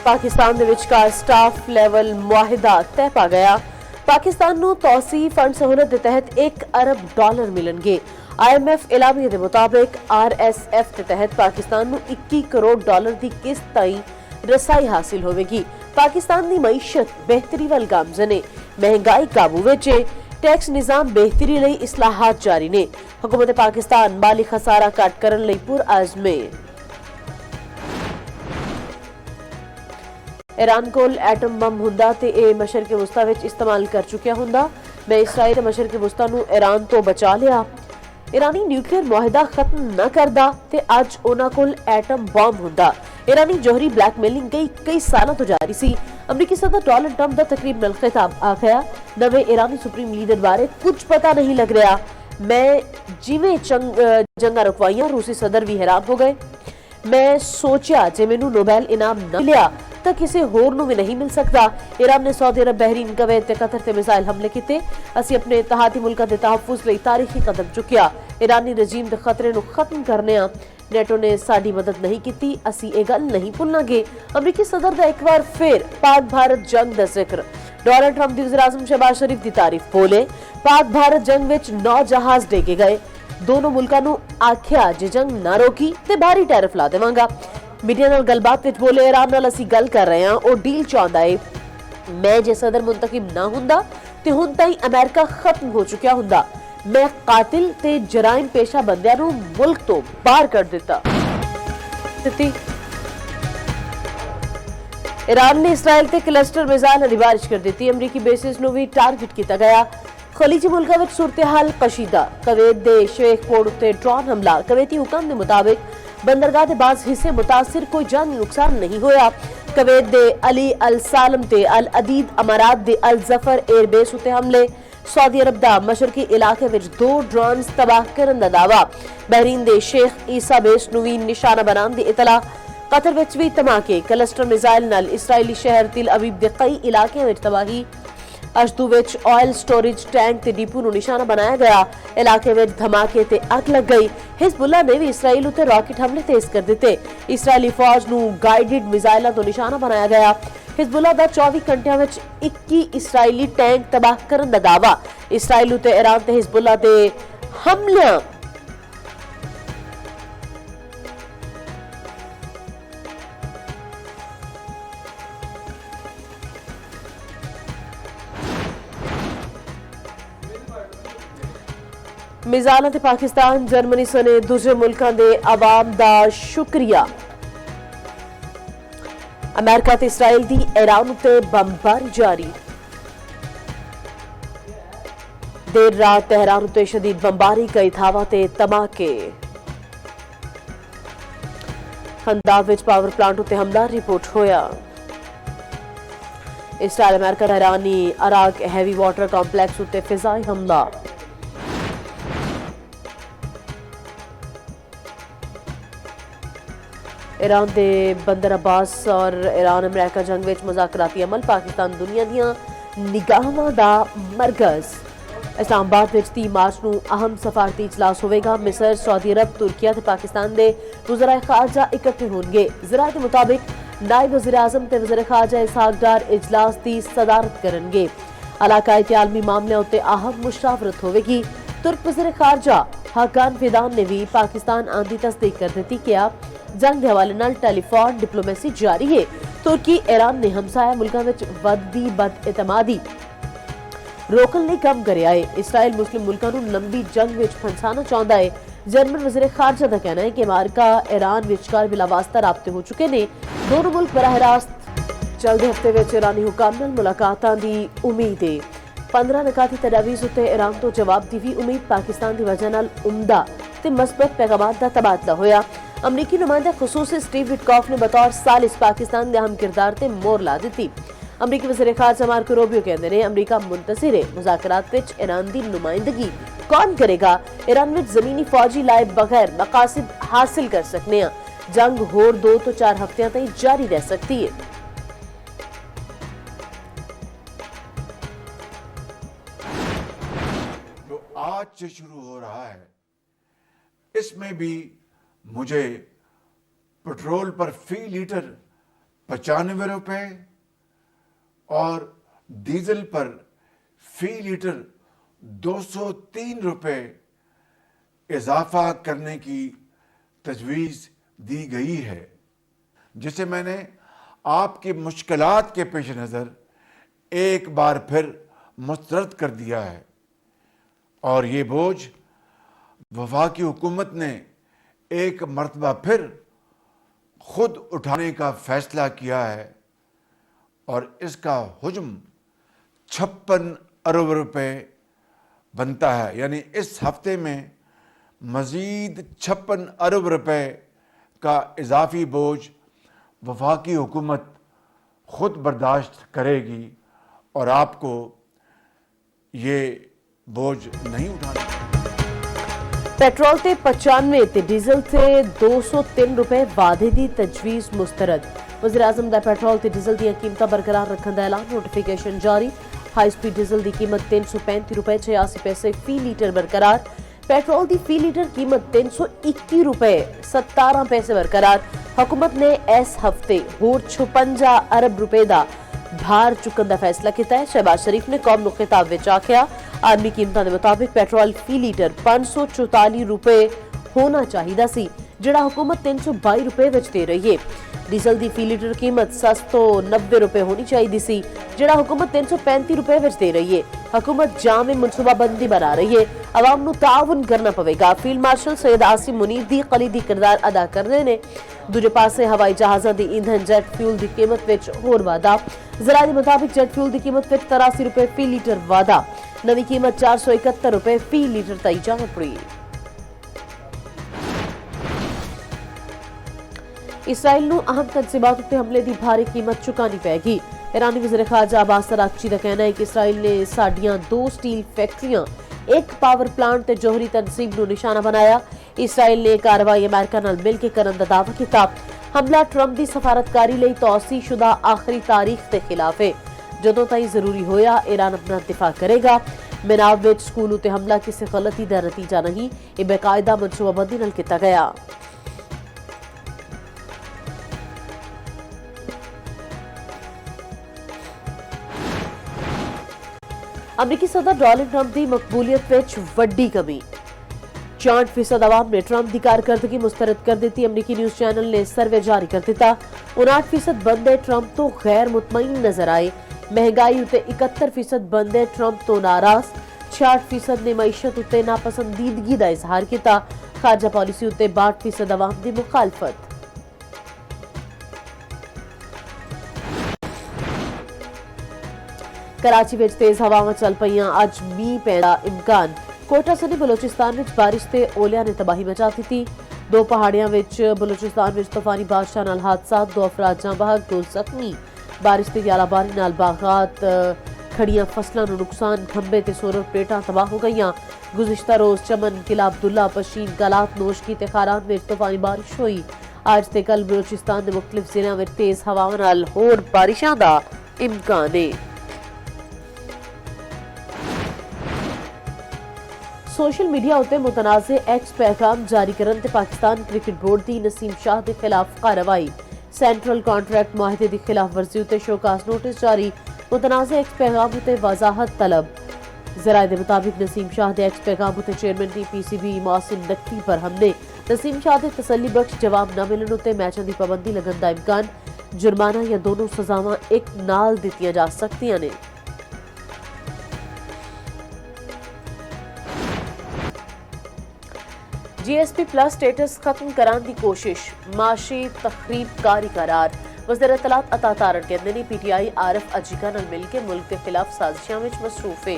पाकिस्तान ਦੇ ਵਿਚਕਾਰ staff level ਮੁਆਹਿਦਾ ਤੈਅ ਪਾ ਗਿਆ। पाकिस्तान ਨੂੰ तौसी फंड सहूलत के तहत $1 अरब मिलणगे। IMF एलामिया के मुताबिक RSF के तहत पाकिस्तान ਨੂੰ $21 करोड़ की किस्त ताईं रसाई हासिल होगी। पाकिस्तान की मईशत बेहतरी वाल गामजन है, महंगाई काबू विच है, टैक्स निज़ाम बेहतरी लई इस्लाहात जारी ने। हुकूमत पाकिस्तान माली खसारा घट करन लई पुरअज़म है। ईरान कोल एटम बम हुंदा ते इह मशरक़े वुस्ता विच इस्तेमाल कर चुकिया हुंदा। मैं इसराइल ते मशरक़े वुस्ता नूं ईरान तो बचा लिया। ईरानी न्यूक्लियर मुआहिदा खत्म न करदा ते अज उन्हां कोल एटम बम हुंदा। ईरानी जोहरी ब्लैकमेलिंग कई सालों तो जारी सी। अमरीकी सदर डोनाल्ड ट्रंप दा तकरीबन खिताब आखिया, नवे ईरानी सुप्रीम लीडर बारे कुछ पता नहीं लग रहा। मैं जिवें जंगा रुकवाइयां, रूसी सदर भी हैरान हो गए। मैं सोचा जे मैनू नोबेल इनाम न मिलिया तो किसी होर नूं भी नहीं मिल सकता। ईरान ने सऊदी अरब, बहरीन, कवैत ते कतर ते मिसाइल हमले किए। असीं अपने इत्तेहादी मुल्कां दे तहफ्फुज़ लई तारीखी कदम चुकिया। ईरानी रजीम दे खतरे नूं खत्म करने नेटो ने साडी मदद नहीं की। असीं इह गल नहीं भुल्लांगे। अमरीकी सदर दा एक बार फिर पाक भारत जंग दा जिक्र। डोनाल्ड ट्रंप दी वज़ीर आज़म शहबाज शरीफ दी तारीफ। बोले पाक भारत जंग विच 9 जहाज डेगे गए। दोनों मुल्कां नूं आख्या जे जंग ना रोकी ते भारी टैरिफ ला देवांगा। मीडिया नाल गलबात विच बोले ईरान नाल असीं गल कर रहे हां, ओ डील चाहुंदा है। मैं जे सदर मुंतखब ना हुंदा ते हुण ताईं अमेरिका खत्म हो चुकिया हुंदा। मैं कातिल ते जराइम पेशा बंदियां नूं मुल्क तो बाहर कर दिता। ईरान ने इसराइल ते क्लस्टर मिसाइल दी बारिश कर दी। अमरीकी बेसिस नूं भी टारगेट किया गया। खलीजी मुल्कां विच सूरत-ए-हाल कशीदा। कवैत दे शेख पोर्ट उत्ते ड्रोन हमला। कवैती हुकम के मुताबिक बंदरगाह के बाज़ हिस्से मुतासिर, कोई जानी नुकसान नहीं होया। कवैत दे अली अल सालम ते अल अदीद अमारात दे अल जफर एयरबेस उत्ते हमले। सऊदी अरब दा मशरकी इलाके विच 2 ड्रोन तबाह करन दा दावा। बहरीन दे शेख ईसा बेस नूं वी निशाना बनाने दी इतला। कतर विच भी धमाके। क्लस्टर मिसाइल नाल इसराइली शहर तिल अवीब दे कई इलाके विच तबाही। अशदू विच ऑयल स्टोरेज टैंक ते डिपो नूं निशाना बनाया गया। इलाके विच धमाके ते अग लग गई। हिजबुल्ला ने भी इसराइल उत्ते रॉकेट हमले तेज कर दिते। इसराइली फौज नूं गाइडेड मिसाइलां तो निशाना बनाया गया। हिजबुल्ला दा 24 घंटियां विच 21 इसराइली टैंक तबाह करन दा दावा। इसराइल उत्ते ईरान ते हिजबुल्ला दे हमलियां मिसाइलां ते पाकिस्तान, जर्मनी सने दूसरे मुल्कां दे अवाम दा शुक्रिया। अमेरिका ते इसराइल दी ईरान उत्ते बमबारी जारी। देर रात तेहरान उत्ते शदीद बमबारी, कई थावां ते धमाके। खंदाब विच पावर प्लांट उत्ते हमला रिपोर्ट होया। इसराइल अमेरिका दा ईरानी अराक हैवी वाटर कॉम्पलैक्स उत्ते फिजाई हमला। ईरान दे बंदर अब्बास और ईरान अमेरिका जंग विच मुज़ाकराती अमल। पाकिस्तान दुनिया दियां निगाहां दा मरकज़। इस्लामाबाद विच 30 मार्च नूं अहम सफारती इजलास होवेगा। मिस्र, सऊदी अरब, तुर्किया ते पाकिस्तान दे वज़राए खारजा इकट्ठे होणगे। ज़राए दे मुताबिक नायब वज़ीर आज़म ते वज़ीर खारजा इसहाक डार इजलास की सदारत करनगे। इलाकाई ते आलमी मामले उत्ते अहम मुशावरत होवेगी। तुर्क वज़ीर खारजा हाकान फिदान ने भी पाकिस्तान आंदी तस्दीक कर दी। क्या जंग के हवाले नाल टेलीफोन डिप्लोमेसी जारी है। तुर्की ईरान ने हमसाया मुल्कां विच वधदी बदइतमादी रोकण लई कम करिया है। इसराइल मुस्लिम मुल्कां नूं लंबी जंग विच फंसाना चाहुंदा है। जर्मन वज़ीर खारजा का कहना है कि अमेरिका ईरान विचकार बिलावास्ता राबते हो चुके ने। दोनों मुल्क बराह रास्त चलदे हफ्ते विच ईरानी हुकाम नाल मुलाकातां दी उम्मीद है। 15 निकाती तजावीज़ उत्ते ईरान तो जवाब दी भी उम्मीद। पाकिस्तान की वजह नाल उम्दा ते मस्बत पैगामात दा तबादला होया। अमरीकी नुमाइंदा खसूसी स्टीव विटकॉफ ने बतौर सालिस पाकिस्तान दे अहम किरदार ते मोहर ला दी। अमरीकी वज़ीर खारजा मार्को रूबियो कहते हैं अमरीका मुंतसिर है। मुज़ाकरात विच ईरान दी नुमाइंदगी कौन करेगा? ईरान विच ज़मीनी फौजी लाए बगैर मकासद हासिल कर सकने हैं। जंग होर 2 तो 4 हफ्तियां तक जारी रह सकती है। जो आज से शुरू हो रहा है इसमें भी मुझे पेट्रोल पर फी लीटर 95 रुपए और डीजल पर फी लीटर 203 रुपए इजाफा करने की तजवीज़ दी गई है, जिसे मैंने आपकी मुश्किलात के पेश नज़र एक बार फिर मुस्तरद कर दिया है। और ये बोझ वफाकी हुकूमत ने एक मरतबा फिर खुद उठाने का फैसला किया है और इसका हुज्म 56 अरब रुपए बनता है। यानी इस हफ्ते में मज़ीद 56 अरब रुपए का इजाफी बोझ वफाकी हुकूमत खुद बर्दाश्त करेगी और आपको ये बोझ नहीं उठाना। पेट्रोल ते 95 ते डीजल ते 203 रुपए वाधे दी तजवीज़ मुस्तरद। वज़ीर आज़म दा पेट्रोल ते डीजल दी कीमतां बरकरार रखने का ऐलान। नोटिफिकेशन जारी। हाई स्पीड डीजल की कीमत 335 रुपए 86 पैसे फी लीटर बरकरार। पेट्रोल की फी लीटर कीमत 321 रुपए 17 पैसे बरकरार। हुकूमत ने इस हफ्ते होर 56 अरब रुपए का भार चुकन का फैसला किया है। शहबाज शरीफ ने कौम को खिताब विच आखिया, आलमी कीमतां के मुताबिक पेट्रोल फी लीटर 544 रुपए होना चाहिए सी, जिहड़ा हुकूमत 322 रुपए विच दे रही है। डीजल की फी लीटर कीमत 790 रुपए होनी चाहिए सी, जिहड़ा हुकूमत 335 रुपए विच दे रही है। हुकूमत जामे मनसूबाबंदी बना रही है, अवाम नूं ताउन करना पवेगा। फील्ड मार्शल सैयद आसिम मुनीर दी कलीदी किरदार अदा करने ने। दूजे पासे हवाई जहाज़ां दी ईंधन जेट फ्यूल की कीमत विच होर वाधा। ज़रा के मुताबिक जेट फ्यूल की कीमत विच 83 रुपए फी लीटर वाधा। नवी कीमत 471 रुपए फी लीटर तई जा पड़ी। इसराइल नूं अहम तंजीमात उत्ते हमले की भारी कीमत चुकानी पैगी। ईरानी वज़ीर ख़ारजा अब्बास अरागची का कहना है कि इसराइल ने साडियां 2 स्टील फैक्ट्रियां, एक पावर प्लांट ते जोहरी तनसीब नूं निशाना बनाया। इसराइल ने कार्रवाई अमेरिका नाल मिल के करन दा दावा कीता। हमला ट्रंप की सफारतकारी लई तौसीशुदा आखिरी तारीख के खिलाफ है। जदों ताईं जरूरी होया ईरान अपना दिफा करेगा। मिनाब विच स्कूल उत्ते हमला किसी गलती का नतीजा नहीं, यह बेकायदा मनसूबाबंदी नाल कीता गया। अमरीकी सदर डोनाल्ड ट्रंप की मकबूलियत विच वड्डी कमी। 64% अवाम ने ट्रंप की कारकर्दगी मुस्तरद कर दी। अमरीकी न्यूज चैनल ने सर्वे जारी कर दिता। 59% बंदे ट्रंप तो गैर मुतमईन नजर आए। महंगाई उत्ते 71% बंदे ट्रंप तो नाराज। 66% ने मईशत उत्ते नापसंदीदगी का इजहार किया। खारजा पॉलिसी उत्ते 62% अवाम की मुखालफत। कराची विच तेज हवावां चल पईयां। अज मींह पैण दा इम्कान। कोटा सने बलोचिस्तान विच बारिश ते ओलिया ने तबाही मचा दी। 2 पहाड़ियां विच बलोचिस्तान विच तूफानी बारिशां नाल हादसा, 2 अफराद जां बहक, 2 जख्मी। बारिश ते यालाबारी नाल बागात, खड़ियां फसलां नूं नुकसान, खंबे ते सोलर प्लेटां तबाह हो गईयां। गुज़िश्ता रोज चमन, किला अब्दुल्ला, पशीन, गलात, नोशकी ते खारान विच तूफानी बारिश हुई। अज ते कल बलोचिस्तान दे मुख्तलिफ जिलों विच तेज हवावां नाल होर बारिशां दा इम्कान है। सोशल मीडिया उत्ते मुतनाज़े एक्स पैगाम जारी करन ते पाकिस्तान क्रिकेट बोर्ड की नसीम शाह के खिलाफ कार्रवाई। सेंट्रल कॉन्ट्रैक्ट मुआहदे की खिलाफ वर्जी उत्ते शोकास नोटिस जारी। मुतनाज़े एक्स पैगाम उत्ते वजाहत तलब। ज़राए के मुताबिक नसीम शाह के एक्स पैगाम उत्ते चेयरमैन PCB मोहसिन नकवी पर हमले। नसीम शाह के तसल्ली बख्श जवाब न मिलने उत्ते मैचों की पाबंदी लगन का इम्कान। जुर्माना या दोनों सजावां एक नाल दित्तियां जा सकदियां ने। GSP प्लस स्टेटस खत्म कराने की कोशिश, माशी तखरीबकारी करार। वज़ीर इत्तलात अता तारड़ कहते हैं PTI आरिफ अजीका नाल मिल के मुल्क के खिलाफ साजिशां विच मसरूफ है।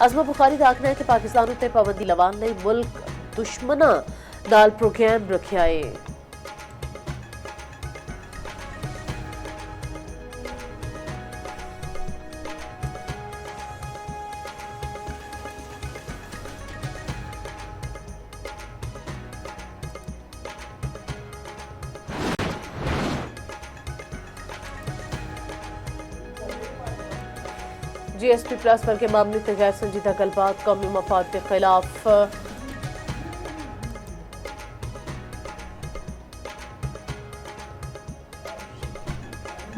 अज़मा बुखारी का आखना है कि पाकिस्तान उत्ते पाबंदी लवान लई मुल्क दुश्मनां नाल प्रोग्राम रखिया है। GSP प्लस पर के मामले से गैर संजीदा गलबात, कौमी मफाद के खिलाफ।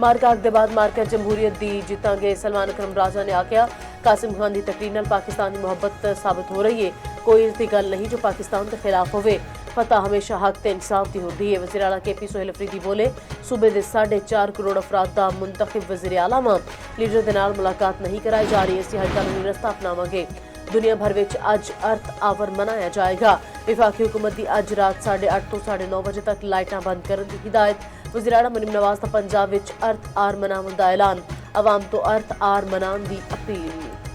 ਮਾਰਕਾਟ ਦੇ ਬਾਅਦ ਮਾਰਕੀਟ ਜਮਹੂਰੀਅਤ ਦੀ ਜਿੱਤਾਂਗੇ। ਸਲਮਾਨ ਅਕਰਮ ਰਾਜਾ ਨੇ ਆਖਿਆ ਕਾਸਿਮ ਖਾਨ ਦੀ ਤਕਰੀਰ ਨਾਲ ਪਾਕਿਸਤਾਨ ਦੀ ਮੁਹੱਬਤ ਸਾਬਤ ਹੋ ਰਹੀ ਹੈ। ਕੋਈ ਇਸਦੀ ਗੱਲ ਨਹੀਂ ਜੋ ਪਾਕਿਸਤਾਨ ਦੇ ਖਿਲਾਫ ਹੋਵੇ। ਫਤह ਹਮੇਸ਼ਾ ਹੱਕ ਤੇ ਇਨਸਾਫ ਦੀ ਹੁੰਦੀ ਹੈ। ਵਜ਼ੀਰ ਆਲਾ KP सोहेल अफरीदी बोले सूबे ਦੇ 4.5 ਕਰੋੜ ਅਫਰਾਦ ਦਾ ਮੁੰਤਖਬ ਵਜ਼ੀਰ ਆਲਾ ਵਾਂ। ਲੀਡਰ ਦੇ ਨਾਲ ਮੁਲਾਕਾਤ ਨਹੀਂ ਕਰਾਈ ਜਾ ਰਹੀ। ਅਸੀਂ ਹਰ ਕਾਨੂੰਨੀ ਰਸਤਾ ਅਪਣਾਵਾਂਗੇ। ਦੁਨੀਆ ਭਰ ਵਿੱਚ ਅੱਜ ਅਰਥ ਆਵਰ ਮਨਾਇਆ ਜਾਏਗਾ। ਵਿਫਾਕੀ ਹੁਕੂਮਤ ਦੀ ਅੱਜ ਰਾਤ 8:30 ਤੋਂ 9:30 ਵਜੇ ਤੱਕ ਲਾਈਟਾਂ ਬੰਦ ਕਰਨ ਦੀ ਹਿਦਾਇਤ। ਵਜ਼ੀਰ ਆਲਾ ਮਰੀਮ ਨਵਾਜ਼ ਦਾ ਪੰਜਾਬ ਵਿੱਚ ਅਰਥ ਆਰ ਮਨਾਉਣ ਦਾ ਐਲਾਨ। ਆਵਾਮ ਤੋਂ ਅਰਥ ਆਰ ਮਨਾਉਣ ਦੀ ਅਪੀਲ।